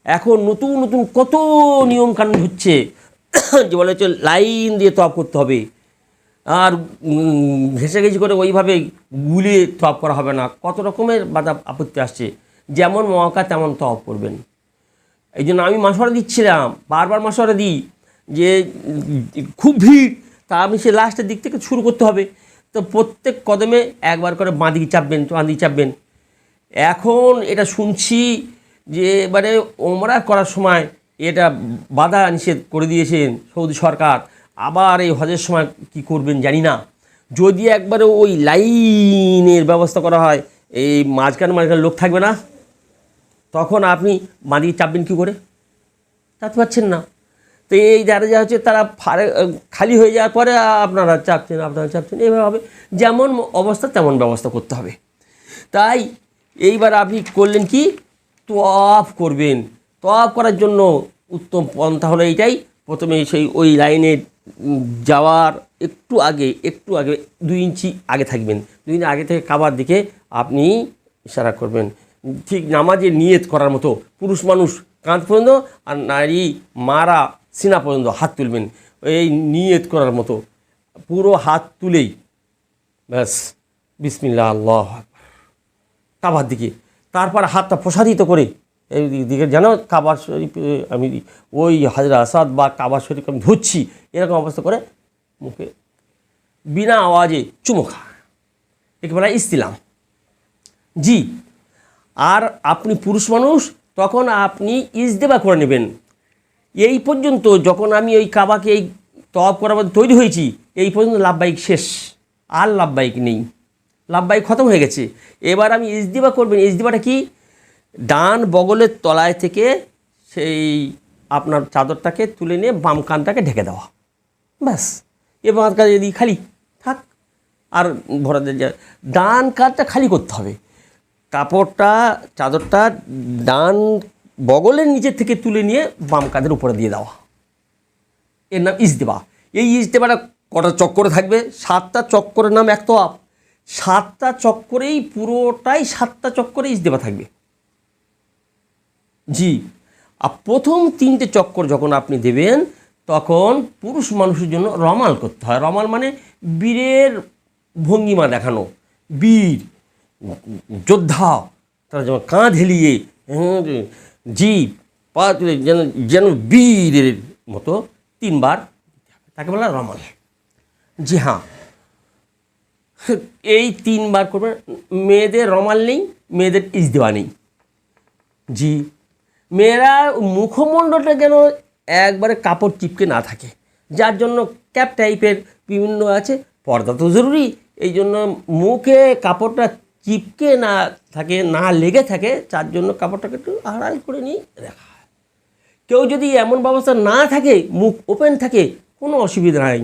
S2: এখন নতুন নতুন কত নিয়মকানুন হচ্ছে, যে বলে হচ্ছে লাইন দিয়ে তওয়াফ করতে হবে, আর ঘেঁষাঘেঁষি করে ওইভাবে গুলিয়ে তওয়াফ করা হবে না, কত রকমের বাধা আপত্তি আসছে। যেমন মওকা তেমন তওয়াফ করবেন। এই জন্য আমি মাসওয়ারা দিচ্ছিলাম, বারবার মাসওয়ারা দিই যে খুব ভিড়, তা আপনি সে লাস্টের দিক থেকে শুরু করতে হবে। তো প্রত্যেক কদমে একবার করে বাঁ দিকে চাপবেন। এখন এটা শুনছি যে এবারে ওমরা করার সময় এটা বাধা নিষেধ করে দিয়েছেন সৌদি সরকার, আবার এই হজের সময় কি করবেন জানি না। যদি একবারে ওই লাইনের ব্যবস্থা করা হয়, এই মাঝখানে লোক থাকবে না, তখন আপনি বাঁ দিকে চাপবেন কী করে? চাপতে পারছেন না। তো এই যারা যা হচ্ছে তারা খালি হয়ে যাওয়ার পরে আপনারা চাপছেন, এইভাবে হবে। যেমন অবস্থা তেমন ব্যবস্থা করতে হবে। তাই এইবার আপনি করলেন কি, তওয়াফ করবেন। তওয়াফ করার জন্য উত্তম পন্থা হলো এইটাই, প্রথমে সেই ওই লাইনে যাওয়ার একটু আগে 2 ইঞ্চি আগে থাকবেন। 2 ইঞ্চি আগে থেকে কাবার দিকে আপনি ইশারা করবেন, ঠিক নামাজের নিয়ত করার মতো। পুরুষ মানুষ কাঁধ পর্যন্ত, আর নারী মারা সিনা পর্যন্ত হাত তুলবেন, এই নিয়ত করার মতো পুরো হাত তুলেই ব্যাস বিসমিল্লাহ আল্লাহু আকবার কাবার দিকে। তারপর হাতটা প্রসারিত করে এই দিকে যেন কাবার শরীফ আমি ওই হজরত আসাদ বা কাবার শরীফ আমি ধরছি, এরকম অবস্থা করে মুখে বিনা আওয়াজে চুমু খা, একে বলা ইস্তিলাম। জি, আর আপনি পুরুষ মানুষ, তখন আপনি ইজদেবা করে নেবেন। এই পর্যন্ত যখন আমি ওই কাবাকে এই তওয়াফ করার মধ্যে তৈরি হয়েছি, এই পর্যন্ত লাব্বাইক শেষ, আর লাব্বাইক নেই, লাব্বাইক খতম হয়ে গেছে। এবার আমি ইজদিবা করবেন। ইজদিবাটা কি? ডান বগলের তলায় থেকে সেই আপনার চাদরটাকে তুলে নিয়ে বাম কানটাকে ঢেকে দেওয়া, ব্যাস। এবার কাজ যদি খালি থাক, আর ভরা যায়। ডান কানটা খালি করতে হবে, কাপড়টা চাদরটা ডান বগলের নিচের থেকে তুলে নিয়ে বাম কাঁধের উপরে দিয়ে দেওয়া, এর নাম ইজতেবা। এই ইজতেবাটা কটা চক্করে থাকবে? 7টা চক্করের নাম এক তওয়াফ। 7টা চক্করেই পুরোটাই 7টা চক্করে ইজতেবা থাকবে। জি, আর প্রথম 3টে চক্কর যখন আপনি দেবেন তখন পুরুষ মানুষের জন্য রমাল করতে হয়। রমাল মানে বীরের ভঙ্গিমা দেখানো, বীর যোদ্ধা, তারা যেমন কাঁধ হেলিয়ে জি পা তুলে যেন যেন বীরের মতো 3বার, তাকে বলা রমাল। জি হ্যাঁ, এই 3বার করবেন। মেয়েদের রমাল নেই, মেয়েদের ইজতেবা নেই। জি, মেয়েরা মুখমণ্ডলটা যেন একবারে কাপড় চিপকে না থাকে, যার জন্য ক্যাপ টাইপের বিভিন্ন আছে। পর্দা তো জরুরি, এই জন্য মুখে কাপড়টা চিপকে না থাকে, না লেগে থাকে, যার জন্য কাপড়টাকে একটু আড়াল করে নিয়ে রাখা হয়। কেউ যদি এমন ব্যবস্থা না থাকে, মুখ ওপেন থাকে, কোনো অসুবিধা নাই,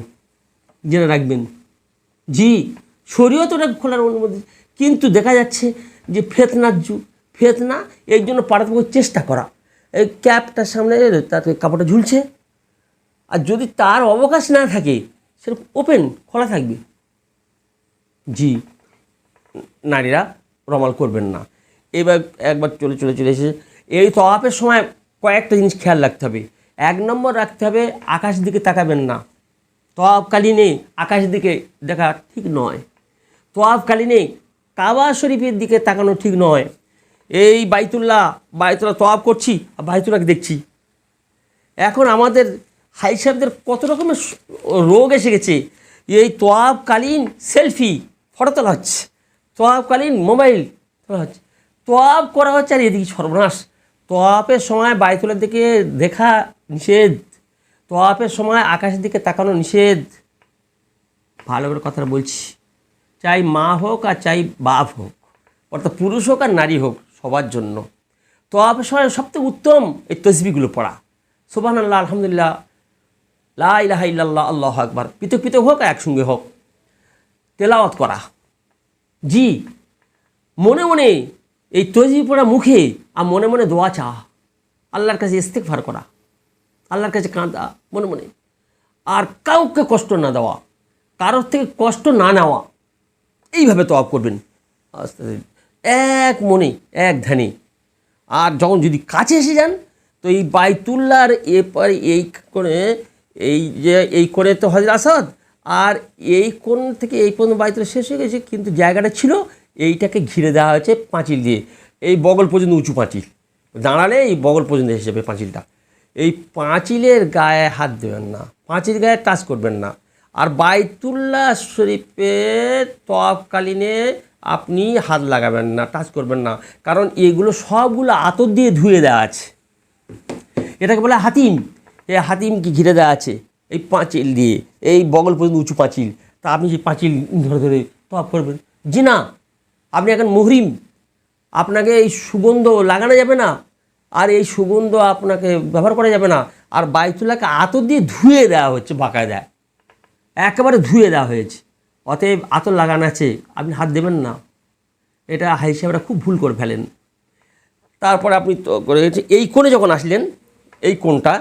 S2: জেনে রাখবেন। জি, শরীয়ত ওটা খোলার অনুমতি, কিন্তু দেখা যাচ্ছে যে ফেতনার যুগ, ফেতনা, এই জন্য পাড়াতে চেষ্টা করা, এই ক্যাপটার সামনে তাতে কাপড়টা ঝুলছে, আর যদি তার অবকাশ না থাকে সেরকম ওপেন খোলা থাকবে। জি, নারীরা রমাল করবেন না। এবার একবার চলে এসে এই তওয়াফের সময় কয়েকটা জিনিস খেয়াল রাখতে হবে। 1 নম্বর রাখতে হবে, আকাশ দিকে তাকাবেন না। তওয়াফকালীনে আকাশের দিকে দেখা ঠিক নয়। তওয়াফকালীনে কাবা শরীফের দিকে তাকানো ঠিক নয়। এই বাইতুল্লাহ তওয়াফ করছি আর বাইতুল্লাহকে দেখছি। এখন আমাদের হাই সাহেবদের কত রকমের রোগ এসে গেছে। এই তওয়াফকালীন সেলফি ফটো তোলা হচ্ছে, তওয়াফকালীন মোবাইল তোলা হচ্ছে, তওয়াফ করা হচ্ছে, আর এদিকে সর্বনাশ। তওয়াফের সময় বাইতুল্লাহর দিকে দেখা নিষেধ, তওয়াফের সময় আকাশের দিকে তাকানো নিষেধ। ভালো করে কথাটা বলছি, চাই মা হোক আর চাই বাপ হোক, অর্থাৎ পুরুষ হোক আর নারী হোক, সবার জন্য তওয়াফের সময় সবথেকে উত্তম এই তসবিহগুলো পড়া। সুবহানাল্লাহ, আলহামদুলিল্লাহ, লা ইলাহা ইল্লাল্লাহ, আল্লাহু আকবার, পৃথক পৃথক হোক আর একসঙ্গে হোক, তেলাওয়াত করা। জি, মনে মনে এই তসবিহ পড়া মুখে, আর মনে মনে দোয়া চা, আল্লাহর কাছে ইস্তেগফার করা, আল্লাহর কাছে কাঁদা মনে মনে, আর কাউকে কষ্ট না দেওয়া, কারোর থেকে কষ্ট না নেওয়া, এইভাবে তওয়াফ করবেন আস্তে আস্তে, এক মনে এক ধ্যানে। আর যখন যদি কাছে এসে যান তো এই বাইতুল্লাহর এরপরে এই কোণে, এই কোণে তো হজর আসাদ, আর এই কোণ থেকে এই পর্যন্ত বাইতুল্লাহ শেষ হয়ে গেছে, কিন্তু জায়গাটা ছিল এইটাকে ঘিরে দেওয়া হয়েছে পাঁচিল দিয়ে, এই বগল পর্যন্ত উঁচু পাঁচিল, দাঁড়ালে এই বগল পর্যন্ত এসে যাবে পাঁচিলটা। এই পাঁচিলের গায়ে হাত দেবেন না, পাঁচিল গায়ে টাচ করবেন না। আর বাইতুল্লাহ শরীফের তওয়াফকালীনে আপনি হাত লাগাবেন না, টাচ করবেন না, কারণ এগুলো সবগুলো আতর দিয়ে ধুয়ে দেওয়া আছে। এটাকে বলে হাতিম। এই হাতিমকে ঘিরে দেওয়া আছে এই পাঁচিল দিয়ে, এই বগল পর্যন্ত উঁচু পাঁচিল। তা আপনি যে পাঁচিল ধরে ধরে তওয়াফ করবেন? জি না, আপনি এখন মুহরিম, আপনাকে এই সুগন্ধ লাগানো যাবে না, আর এই সুগন্ধ আপনাকে ব্যবহার করা যাবে না। আর বাইতুল্লাহকে আতর দিয়ে ধুয়ে দেওয়া হচ্ছে, বাকায়দা একেবারে ধুয়ে দেওয়া হয়েছে। অতএব আতর লাগানো আছে, আপনি হাত দেবেন না। এটা হাই সাহেবরা খুব ভুল করে ফেলেন। তারপরে আপনি তো করে এই কোণে যখন আসলেন, এই কোণটা,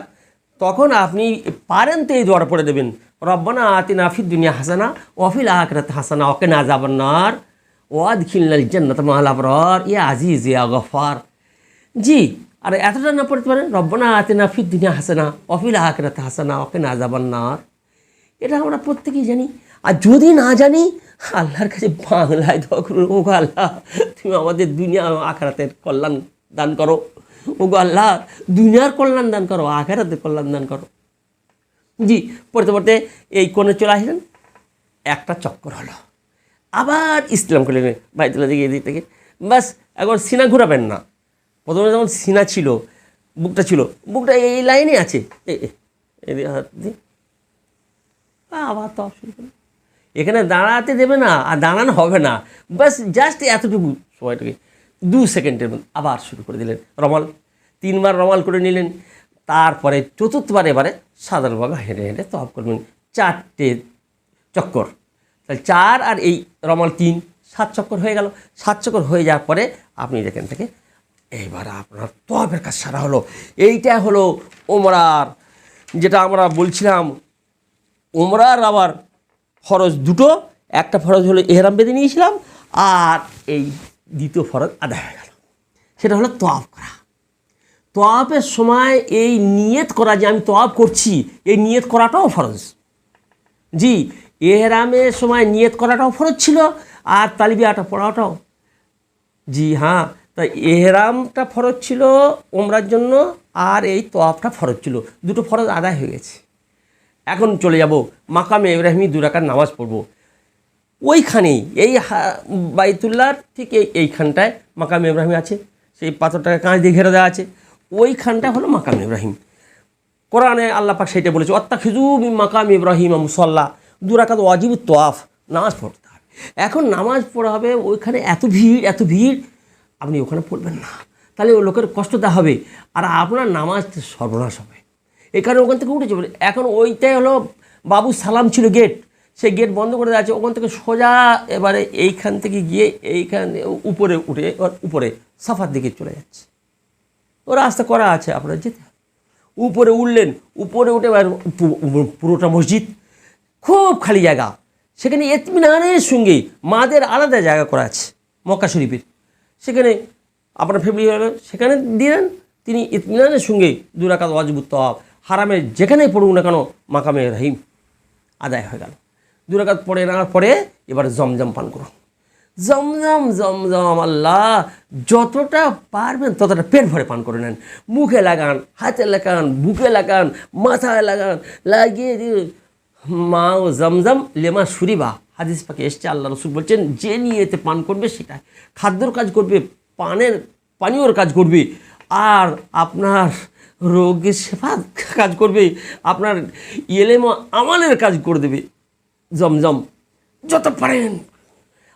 S2: তখন আপনি পারেন তো এই দোয়াটা পড়ে দেবেন, রব্বানা আতিনা ফিদ দুনিয়া হাসানা ওয়া ফিল আখিরাতি হাসানা ওয়া কিনা আযাবান নার ওয়া আদখিলনাল জান্নাতা মা'আল আবরার ইয়া আজিজ ইয়া গফফার। জি, আর এতটা না পড়তে পারেন, রব্বানা আতিনা ফিদ দুনিয়া হাসানা ওয়া ফিল আখিরাতি হাসানা ওয়া কিনা আযাবান নার। এটা আমরা প্রত্যেকেই জানি। আর যদি না জানি, আল্লাহর কাছে বাংলায় দোয়া করুন, ওগো আল্লাহ তুমি আমাদের দুনিয়া আখিরাতের কল্যাণ দান করো, ওগো আল্লাহ দুনিয়ার কল্যাণ দান করো, আখিরাতের কল্যাণ দান করো। জি, পড়তে পড়তে এই কোণে চলে আসলেন, একটা চক্কর হলো, আবার ইসলাম করলেন বাইতুল্লাহ দিকে, এদিক থেকে, বাস। এখন সিনা ঘুরাবেন না। প্রথমে যেমন সিনা ছিল, বুকটা ছিল, বুকটা এই লাইনে আছে, হাত দিয়ে আবার তওয়াফ শুরু করলেন। এখানে দাঁড়াতে দেবে না, আর দাঁড়ানো হবে না, বাস জাস্ট এতটুকু সময়টাকে 2 সেকেন্ডের মধ্যে আবার শুরু করে দিলেন রমাল। 3 বার রমাল করে নিলেন। তারপরে চতুর্থবার এবারে সাধারণভাবে হেঁটে হেঁটে তওয়াফ করবেন 4টে চক্কর। তাহলে 4 আর এই রমাল 3, 7 চক্কর হয়ে গেল। 7 চক্কর হয়ে যাওয়ার পরে আপনি এখান থেকে এইবার আপনার তওয়াফের কাজ সারা হলো। এইটা হলো ওমরার, যেটা আমরা বলছিলাম ওমরার আবার ফরজ দুটো। একটা ফরজ হলো এহরাম বেঁধে নিয়েছিলাম, আর এই দ্বিতীয় ফরজ আদায় হয়ে গেল, সেটা হলো তওয়াফ করা। তওয়াফের সময় এই নিয়ত করা যে আমি তওয়াফ করছি, এই নিয়ত করাটাও ফরজ। জি, এহরামের সময় নিয়ত করাটাও ফরজ ছিল, আর তালবিয়াটা পড়াটাও। জি হ্যাঁ, তাই এহরামটা ফরজ ছিল ওমরার জন্য, আর এই তওয়াফটা ফরজ ছিল। দুটো ফরজ আদায় হয়ে গেছে। এখন চলে যাব মাকামে ইব্রাহিমি 2 রাকাত নামাজ পড়ব। ওইখানেই এই বাইতুল্লাহর ঠিক এইখানটায় মাকামে ইব্রাহিম আছে, সেই পাথরটাকে কাঁচ দিয়ে ঘেরে দেওয়া আছে, ওইখানটা হলো মাকামে ইব্রাহিম। কোরআনে আল্লাহ পাক সেটা বলেছে, ওয়াত্তাখিযু মিন মাকামি ইব্রাহিম মুসাল্লা, 2 রাকাত ওয়াজিবুত তওয়াফ, নামাজ পড়তে হবে। এখন নামাজ পড়া হবে, ওইখানে এত ভিড়, আপনি ওখানে পড়বেন না, তাহলে ওই লোকের কষ্ট দেওয়া হবে, আর আপনার নামাজ সর্বনাশ হবে। এই কারণে ওখান থেকে উঠে যাবে। এখন ওইটাই হলো বাবু সালাম ছিল গেট, সেই গেট বন্ধ করে দেওয়া আছে। ওখান থেকে সোজা এবারে এইখান থেকে গিয়ে এইখানে উপরে উঠে উপরে সাফার দিকে চলে যাচ্ছে। ও রাস্তা করা আছে, আপনারা যেতে হবে। উপরে উঠলেন, উপরে উঠে পুরোটা মসজিদ, খুব খালি জায়গা। সেখানে ইতমিনানের সঙ্গে মাদের আলাদা জায়গা করা আছে মক্কা শরীফের, সেখানে আপনার ফ্যামিলি হলো, সেখানে দিলেন। তিনি ইতমিনানের সঙ্গে 2 রাকাত ওয়াজিবুত তওয়াফ, হারামে যেখানেই পড়ুক না কেন মাকামে ইব্রাহিম আদায় হয়ে গেল। 2 রাকাত পড়ে নেওয়ার পরে এবারে জমজম পান করুন। জমজম আল্লাহ যতটা পারবেন ততটা পেট ভরে পান করে নেন। মুখে লাগান, হাতে লাগান, বুকে লাগান, মাথায় লাগান, লাগিয়ে দিয়ে মাও জমজম লেমা সুরিবা, হাদিস পাকে এসছে। আল্লাহ রসুল বলছেন, যে নিয়েতে পান করবে সেটা খাদ্যর কাজ করবে, পানীয়র কাজ করবে, আর আপনার রোগের সেবা কাজ করবে, আপনার ইলেম আমালের কাজ করে দেবে। জমজম যত পারেন।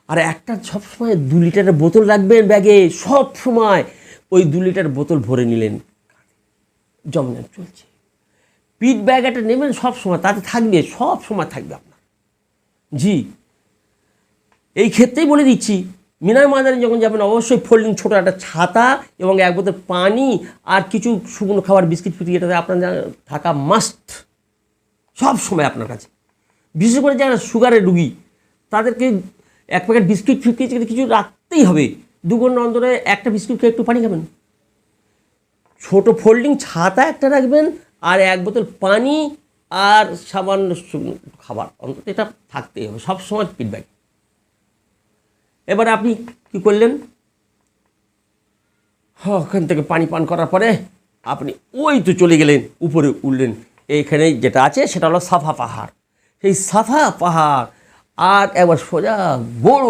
S2: আর একটা সবসময় 2 লিটারের বোতল রাখবেন ব্যাগে, সব সময় ওই 2 লিটার বোতল ভরে নিলেন। জমজম চলছে, পিট ব্যাগ একটা নেবেন সব সময়, তাতে থাকবে, সব সময় থাকবে আপনার। জি, এই ক্ষেত্রেই বলে দিচ্ছি, মিনার মাজারে যখন যাবেন অবশ্যই ফোল্ডিং ছোটো একটা ছাতা এবং 1 বোতল পানি আর কিছু শুকনো খাবার, বিস্কিট ফিস্কিট, এটাতে আপনার থাকা মাস্ট সব সময় আপনার কাছে। বিশেষ করে যারা সুগারের রুগী, তাদেরকে 1 প্যাকেট বিস্কিট ফিস্কিট কিছু রাখতেই হবে। 2 ঘন্টা অন্তরে একটা বিস্কিট খেয়ে একটু পানি খাবেন। ছোটো ফোল্ডিং ছাতা একটা রাখবেন, আর 1 বোতল পানি আর সামান্য খাবার, অন্তত এটা থাকতেই হবে সব সময় ফিডব্যাক। এবারে আপনি কি করলেন, ওখান থেকে পানি পান করার পরে আপনি ওই তো চলে গেলেন, উপরে উঠলেন। এইখানে যেটা আছে সেটা হলো সাফা পাহাড়। সেই সাফা পাহাড় আর একবার সোজা বড়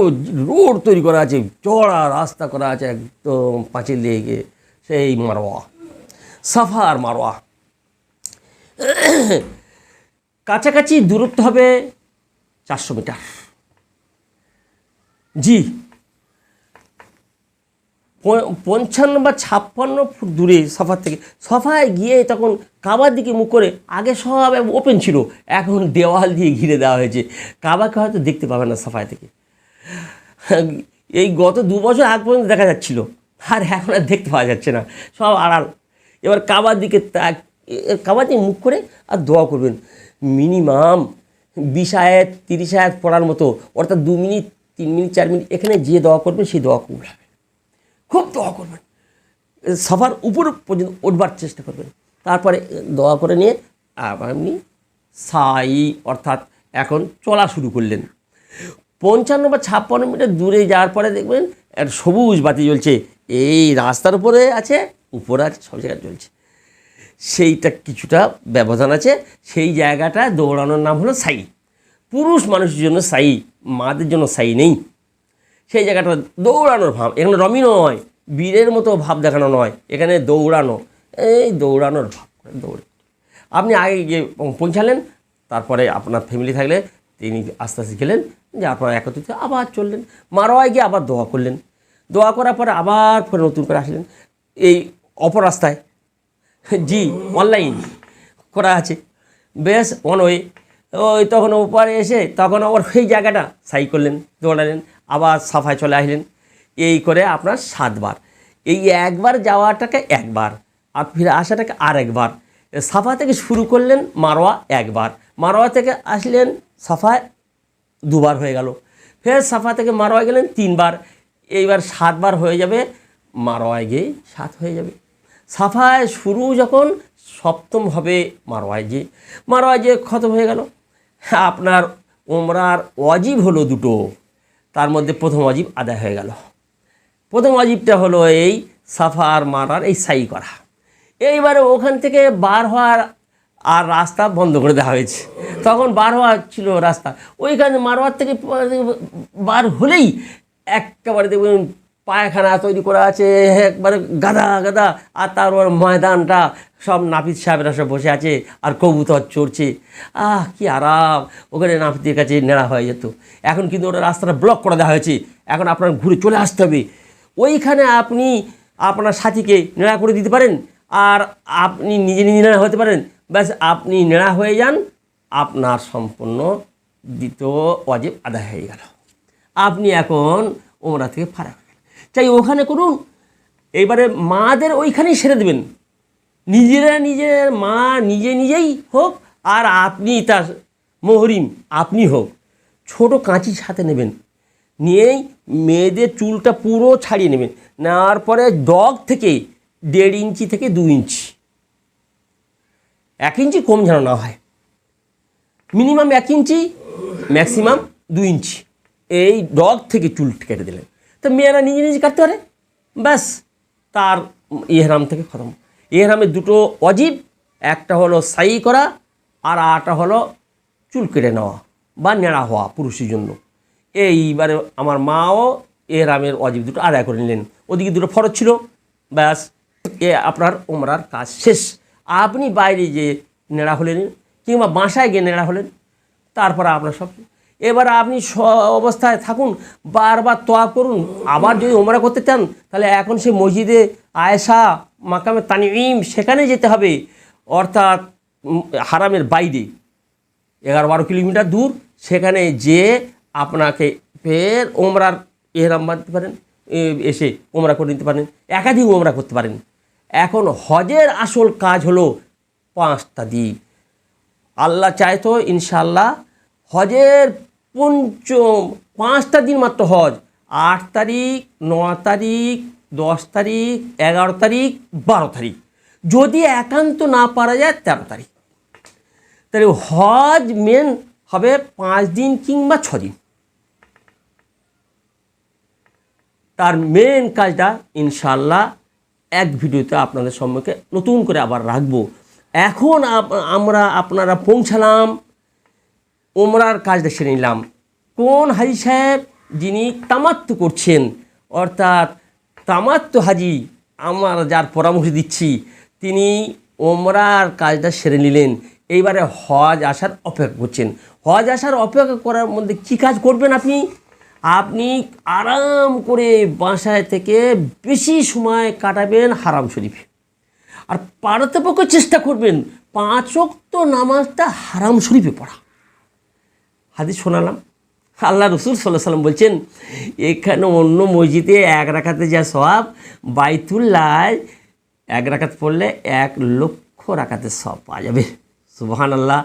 S2: রোড তৈরি করা আছে, চড়া রাস্তা করা আছে, একদম পাঁচিল দিয়ে গিয়ে সেই মারোয়া, সাফা আর মারোয়া। কাছাকাছি দূরত্ব হবে 400 মিটার। জি, 55 বা 56 ফুট দূরে সফার থেকে। সফায় গিয়ে তখন কাবার দিকে মুখ করে, আগে সব ওপেন ছিল, এখন দেওয়াল দিয়ে ঘিরে দেওয়া হয়েছে। কাবাকে হয়তো দেখতে পাবে না সফায় থেকে। এই গত 2 বছর আগ পর্যন্ত দেখা যাচ্ছিল, আর এখন আর দেখতে পাওয়া যাচ্ছে না, সব আড়াল। এবার কাবার দিকে মুখ করে আর দোয়া করবেন। মিনিমাম 20 আয়াত 30 আয়াত পড়ার মতো, অর্থাৎ 2 মিনিট 3 মিনিট 4 মিনিট এখানে যে দোয়া করবেন সেই দোয়া কবুল হবে। খুব দোয়া করবেন, সফার উপর পর্যন্ত উঠবার চেষ্টা করবেন। তারপরে দোয়া করে নিয়ে আপনি সাই, অর্থাৎ এখন চলা শুরু করলেন। 55 বা 56 মিটার দূরে যাওয়ার পরে দেখবেন একটা সবুজ বাতি জ্বলছে, এই রাস্তার উপরে আছে, উপরে আছে, সব জায়গায় জ্বলছে। সেইটা কিছুটা ব্যবধান আছে, সেই জায়গাটা দৌড়ানোর নাম হলো সাই। পুরুষ মানুষের জন্য সাই, মাদের জন্য সাই নেই। সেই জায়গাটা দৌড়ানোর ভাব, এখানে রমি নয়, বীরের মতো ভাব দেখানো নয়, এখানে দৌড়ানো। এই দৌড়ানোর ভাব করে দৌড়ে আপনি আগে গিয়ে পৌঁছালেন, তারপরে আপনার ফ্যামিলি থাকলে তিনি আস্তে আস্তে গেলেন, যে আপনারা একত্রিত আবার চললেন, মারোয়ায় গিয়ে আবার দোয়া করলেন, দোয়া করার পরে আবার ফের নতুন করে আসলেন এই অপর রাস্তায়। জি, অনলাইন করা আছে, বেশ ওয়ে। ওই তখন ওপারে এসে তখন আবার সেই জায়গাটা সাই করলেন, দৌড়ালেন, আবার সাফায় চলে আসলেন। এই করে আপনার 7 বার। এই একবার যাওয়াটাকে একবার, আর ফিরে আসাটাকে আর একবার। সাফা থেকে শুরু করলেন, মারোয়া একবার, মারোয়া থেকে আসলেন সাফায় 2 বার হয়ে গেল, ফের সাফা থেকে মারোয়া গেলেন 3 বার। এইবার 7 বার হয়ে যাবে, মারোয়ায় গিয়ে 7 হয়ে যাবে। সাফায় শুরু যখন 7ম হবে মারোয়ায় যে খতম হয়ে গেল। আপনার ওমরার ওয়াজিব হলো 2টো, তার মধ্যে প্রথম ওয়াজিব আদায় হয়ে গেল। প্রথম ওয়াজিবটা হলো এই সাফা আর মারোয়ার এই সাই করা। এইবারে ওখান থেকে বার হওয়ার আর রাস্তা বন্ধ করে দেওয়া হয়েছে। তখন বার হওয়া ছিল রাস্তা, ওইখানে মারোয়ার থেকে বার হলেই একেবারে দেখবেন পায়খানা তৈরি করা আছে, একবারে গাদা গাদা, আর তারপর ময়দানটা সব নাপিত সাহেবরা সব বসে আছে আর কবুতর চড়ছে। কি আরাম! ওখানে নাপিতের কাছে নেড়া হয়ে যেত। এখন কিন্তু ওটা রাস্তাটা ব্লক করে দেওয়া হয়েছে, এখন আপনার ঘুরে চলে আসতে হবে। ওইখানে আপনি আপনার সাথীকে নেড়া করে দিতে পারেন, আর আপনি নিজে নিজে নেড়া হতে পারেন। ব্যাস আপনি নেড়া হয়ে যান, আপনার সম্পূর্ণ দ্বিতীয় ওয়াজিব আদায় হয়ে গেল। আপনি এখন ওমরা থেকে ফারাক হয়ে গেলেন। চাই ওখানে করুন, এইবারে মাদের ওইখানেই সেরে দেবেন। নিজের মা নিজেই হোক, আর আপনি তার মহরিম আপনি হোক, ছোট কাঁচি সাথে নেবেন, নিয়েই মেয়েদের চুলটা পুরো ছাড়িয়ে নেবেন। নেওয়ার পরে ডগ থেকে 1.5 ইঞ্চি থেকে 2 ইঞ্চি, 1 ইঞ্চি কম যেন না হয়, মিনিমাম 1 ইঞ্চি, ম্যাক্সিমাম 2 ইঞ্চি, এই ডগ থেকে চুল কেটে দিলেন। তো মেয়েরা নিজে কাটতে পারে, ব্যাস তার ইহরাম থেকে খতম। ইহরামের 2টো ওয়াজিব, একটা হলো সাই করা, আর আরটা হলো চুল কেটে নেওয়া বা নেড়া হওয়া পুরুষের জন্য। এইবারে আমার মাও ইহরামের ওয়াজিব 2টো আদায় করে নিলেন। ওদিকে 2টো ফরজ ছিল, ব্যাস আপনার ওমরার কাজ শেষ। আপনি বাইরে যে নেড়া হলেন কিংবা বাসায় গিয়ে নেড়া হলেন, তারপরে আপনার সব। এবার আপনি অবস্থায় থাকুন, বারবার তোয়াফ করুন। আবার যদি ওমরা করতে চান তাহলে এখন সে মসজিদে আয়েশা মাকামে তানঈম সেখানে যেতে হবে, অর্থাৎ হারামের বাইরে 11-12 কিলোমিটার দূর। সেখানে যেয়ে আপনাকে ফের ওমরার ইহরাম বাঁধতে পারেন, এসে ওমরা করে নিতে পারেন, একাধিক ওমরা করতে পারেন। এখন হজের আসল কাজ হলো 5টা দিক। আল্লাহ চাইতো ইনশাআল্লাহ হজের 5টা দিন মাত্র হজ, 8 তারিখ, 9 তারিখ, 10 তারিখ, 11 তারিখ, 12 তারিখ, যদি একান্ত না পারা যায় 13 তারিখ। তাহলে হজ মেন হবে 5 দিন কিংবা 6 দিন। তার মেন কাজটা ইনশাআল্লাহ এক ভিডিওতে আপনাদের সম্মুখে নতুন করে আবার রাখবো। এখন আপনারা পৌঁছালাম, ওমরার কাজটা সেরে নিলাম। কোন হাজি সাহেব যিনি তামাত্তু করছেন, অর্থাৎ তামাত্তু হাজি, আমার যার পরামর্শ দিচ্ছি, তিনি ওমরার কাজটা সেরে নিলেন। এইবারে হজ আসার অপেক্ষা করছেন। হজ আসার অপেক্ষা করার মধ্যে কী কাজ করবেন আপনি আরাম করে বাসায় থেকে বেশি সময় কাটাবেন হারাম শরীফে, আর পারতপক্ষে চেষ্টা করবেন 5 ওয়াক্ত নামাজটা হারাম শরীফে পড়া। হাদিস শোনালাম, আল্লাহ রসুল সাল্লাল্লাহু আলাইহি ওয়াসাল্লাম বলছেন, এখানে অন্য মসজিদে 1 রাকাতে যা সওয়াব, বাইতুল্লাহ 1 রাকাত পড়লে 1 লক্ষ রাকাতের সওয়াব পাওয়া যাবে। সুবহানাল্লাহ।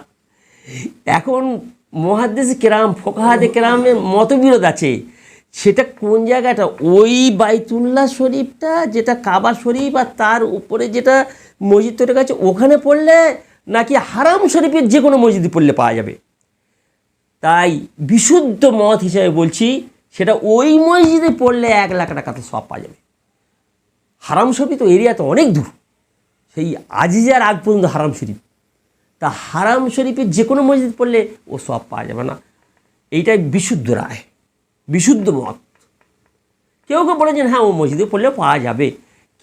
S2: এখন মুহাদ্দিস কেরাম, ফোকাহাদে কেরামের মতবিরোধ আছে, সেটা কোন জায়গাটা, ওই বাইতুল্লাহ শরীফটা যেটা কাবা শরীফ আর তার উপরে যেটা মসজিদ তৈরি আছে ওখানে পড়লে, নাকি হারাম শরীফের যে কোনো মসজিদে পড়লে পাওয়া যাবে। তাই বিশুদ্ধ মত হিসাবে বলছি, সেটা ওই মসজিদে পড়লে 1 লাখ টাকাতে সব পাওয়া যাবে। হারাম শরীফ তো এরিয়া তো অনেক দূর, সেই আজিজার আগ পর্যন্ত হারাম শরীফ। তা হারাম শরীফের যে কোনো মসজিদ পড়লে ও সব পাওয়া যাবে না। এইটাই বিশুদ্ধ রায়, বিশুদ্ধ মত। কেউ বলেছেন হ্যাঁ ও মসজিদে পড়লেও পাওয়া যাবে,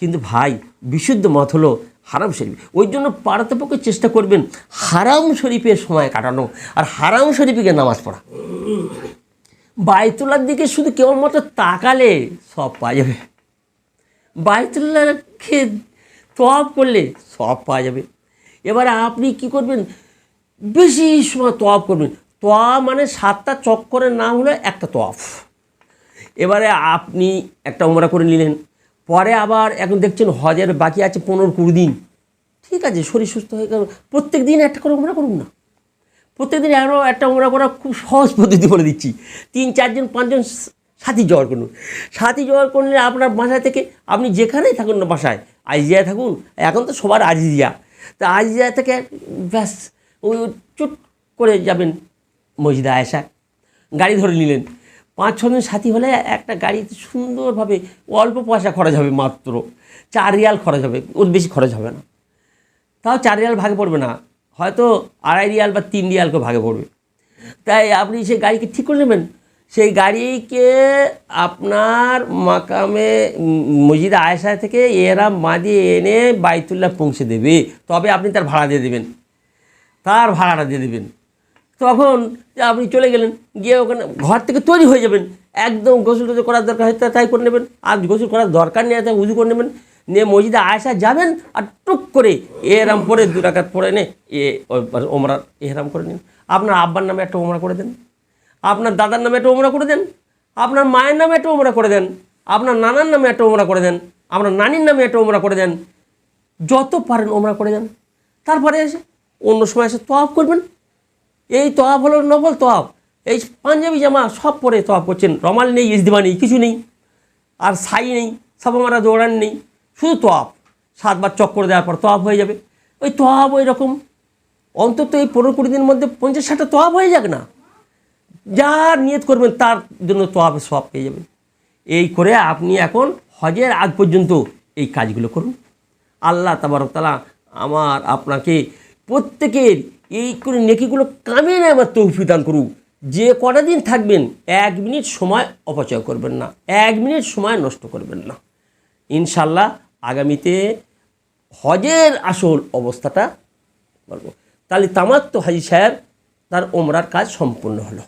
S2: কিন্তু ভাই বিশুদ্ধ মত হলো হারাম শরীফ। ওই জন্য পারতপক্ষে চেষ্টা করবেন হারাম শরীফে সময় কাটানো আর হারাম শরীফে নামাজ পড়া। বাইতুল্লাহর দিকে শুধু কেবলমাত্র তাকালে সব পাওয়া যাবে, বাইতুল্লাহকে তওয়াফ করলে সব পাওয়া যাবে। এবারে আপনি কি করবেন, বেশি সময় তওয়াফ করবেন। তওয়াফ মানে 7টা চক্করের নাম হলো একটা তওয়াফ। এবারে আপনি একটা উমরা করে নিলেন, পরে আবার এখন দেখছেন হজের বাকি আছে 15-20 দিন, ঠিক আছে, শরীর সুস্থ হয়ে গেল, প্রত্যেক দিন একটা করে উমরা করুন না। প্রত্যেকদিন আরও একটা উমরা করা খুব সহজ পদ্ধতি বলে দিচ্ছি। 3-4জন 5জন সাথী জোগাড় করুন। সাথী জোগাড় করলে আপনার বাসায় থেকে আপনি যেখানেই থাকুন না, বাসায় আজিজিয়ায় থাকুন, এখন তো সবার আজিজিয়া, তা আজিজিয়া থেকে ব্যাস ওই চুট করে যাবেন মসজিদে আয়েশা, গাড়ি ধরে নিলেন। 5-6জন সাথী হলে একটা গাড়িতে সুন্দরভাবে অল্প পয়সা খরচ হবে, মাত্র 4 রিয়াল খরচ হবে, ওর বেশি খরচ হবে না। তাও 4 রিয়াল ভাগে পড়বে না, হয়তো 2.5 রিয়াল বা 3 রিয়ালকে ভাগে পড়বে। তাই আপনি সেই গাড়িকে ঠিক করে নেবেন, সেই গাড়িকে আপনার মাকামে মসজিদে আয়েশা থেকে এহরাম বাঁধিয়ে এনে বাইতুল্লাহ পৌঁছে দেবে, তবে আপনি তার ভাড়া দিয়ে দেবেন, তার ভাড়াটা দিয়ে দেবেন। তখন আপনি চলে গেলেন, গিয়ে ওখানে ঘর থেকে তৈরি হয়ে যাবেন, একদম গোসল টোসল করার দরকার হয় তাই করে নেবেন, আর গোসল করার দরকার নেই তাই উজু করে নেবেন, নিয়ে মসজিদে আয়েশা যাবেন আর টুক করে এহরাম পরে 2 রাকাত পরে নে ওমরা এহরাম করে নিন। আপনার আব্বার নামে একটা ওমরা করে দেন, আপনার দাদার নামে একটা ওমরা করে দেন, আপনার মায়ের নামে একটা ওমরা করে দেন, আপনার নানার নামে একটা ওমরা করে দেন, আপনার নানির নামে একটা ওমরা করে দেন, যত পারেন ওমরা করে দেন। তারপরে এসে অন্য সময় এসে তওয়াফ করবেন। এই তওয়াফ হলো নফল তওয়াফ, এই পাঞ্জাবি জামা সব পরে তওয়াফ করছেন, রমাল নেই, ইজদিমা নেই, কিছু নেই, আর সাই নেই, সাফা মারা দৌড়ান নেই, শুধু তওয়াফ। 7 বার চক্কর দেওয়ার পর তওয়াফ হয়ে যাবে। ওই তওয়াফ ওই রকম অন্তত এই 15-20 দিনের মধ্যে 50-60টা তওয়াফ হয়ে যাক না, যার নিয়ত করবেন তার জন্য তওয়াফের সওয়াব পেয়ে যাবেন। এই করে আপনি এখন হজের আগ পর্যন্ত এই কাজগুলো করুন। আল্লাহ তাবারক তাআলা আমার আপনাকে প্রত্যেকের এই করে নেকিগুলো কামিয়ে নেওয়ার তৌফিক দান করুক। যে কটা দিন থাকবেন 1 মিনিট সময় অপচয় করবেন না, 1 মিনিট সময় নষ্ট করবেন না। ইনশাল্লাহ আগামীতে হজের আসল অবস্থাটা বলবো। তাহলে তামাত্তু হাজি সাহেব তার ওমরার কাজ সম্পূর্ণ হলো।